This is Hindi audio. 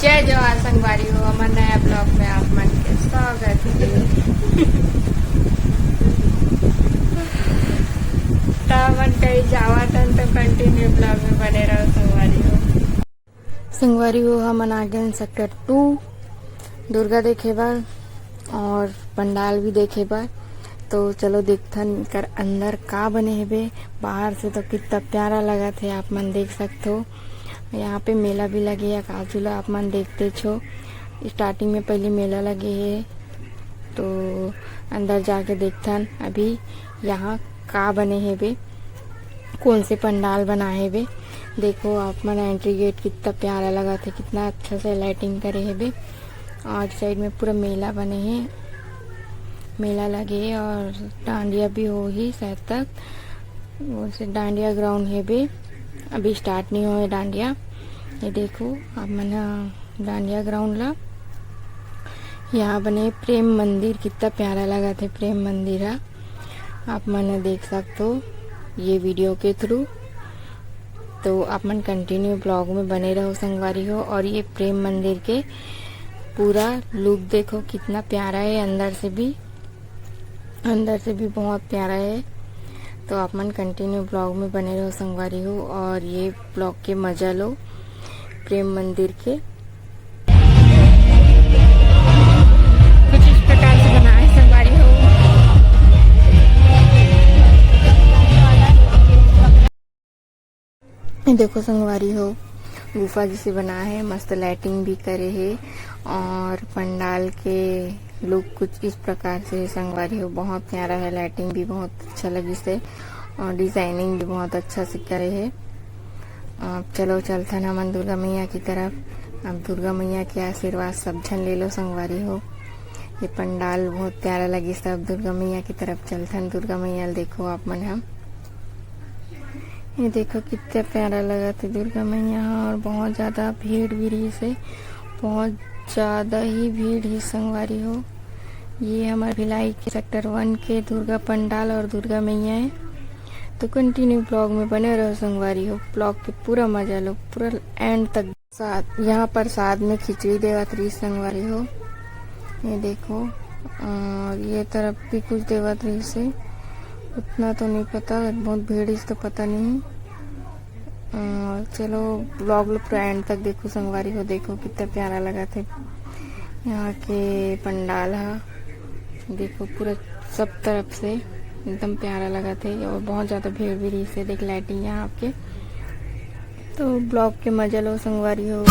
जय जवाहर संगवारी हो हमारे नया ब्लॉग में आप मन के स्वागत है। मन कहीं जावा तन तो कंटिन्यू ब्लॉग में बने रहो संगवारी हो। हम आ गए सेक्टर 2 दुर्गा देखे बार और पंडाल भी देखे बार। तो चलो देखथन कर अंदर का बने हेबे। बाहर से तो कितना प्यारा लगा थे, आप मन देख सकते हो। यहाँ पे मेला भी लगे है काजूला, आप मन देखते छो। स्टार्टिंग में पहले मेला लगे है तो अंदर जाके देखथन अभी यहाँ का बने हेबे, कौन से पंडाल बनाए हेबे। देखो आप मन एंट्री गेट कितना प्यारा लगा थे, कितना अच्छा से लाइटिंग करे हेबे। और साइड में पूरा मेला बने हैं, मेला लगे और डांडिया भी हो ही शायद तक। वैसे डांडिया ग्राउंड है बे, अभी स्टार्ट नहीं हुआ है डांडिया। ये देखो आप मन डांडिया ग्राउंड ला। यहाँ बने प्रेम मंदिर, कितना प्यारा लगा थे प्रेम मंदिर है, आप मन देख सकते हो ये वीडियो के थ्रू। तो आप मन कंटिन्यू ब्लॉग में बने रहो संगवारी हो। और ये प्रेम मंदिर के पूरा लुक देखो कितना प्यारा है, अंदर से भी बहुत प्यारा है। तो आप मन कंटिन्यू ब्लॉग में बने रहो संगवारी हो और ये ब्लॉग के मजा लो प्रेम मंदिर के। कुछ इस प्रकार से बना है संगवारी हो। देखो संगवारी हो गुफा जैसे बना है, मस्त लाइटिंग भी करे है और पंडाल के लुक कुछ इस प्रकार से संगवारी हो। बहुत प्यारा है, लाइटिंग भी बहुत अच्छा लगी से और डिजाइनिंग भी बहुत अच्छा से करे है। अब चलो चलते हैं हम दुर्गा मैया की तरफ। अब दुर्गा मैया के आशीर्वाद सब झन ले लो संगवारी हो। ये पंडाल बहुत प्यारा लगी, सब दुर्गा मैया की तरफ चलते हैं। दुर्गा मैया देखो आप मन, हम ये देखो कितना प्यारा लगा था दुर्गा मैया। और बहुत ज़्यादा भीड़ भी रही से, बहुत ज़्यादा ही भीड़ ही संगवारी हो। ये हमारे भिलाई के सेक्टर 1 के दुर्गा पंडाल और दुर्गा मैया है। तो कंटिन्यू ब्लॉग में बने रहो संगवारी हो, ब्लॉग के पूरा मजा लो पूरा एंड तक। साथ यहाँ पर साथ में खिचड़ी देवत रही संगवारी हो, ये देखो। और ये तरफ भी कुछ देवत रही से, उतना तो नहीं पता, बहुत भीड़ तो पता नहीं। चलो ब्लॉग लो पूरा एंड तक देखो संगवारी हो। देखो कितना प्यारा लगा थे यहाँ के पंडाल है, देखो पूरा सब तरफ से एकदम प्यारा लगा थे। और बहुत ज़्यादा भीड़ भी रही से, देख लाइटिंग यहाँ आपके। तो ब्लॉग के मजा लो संगवारी हो।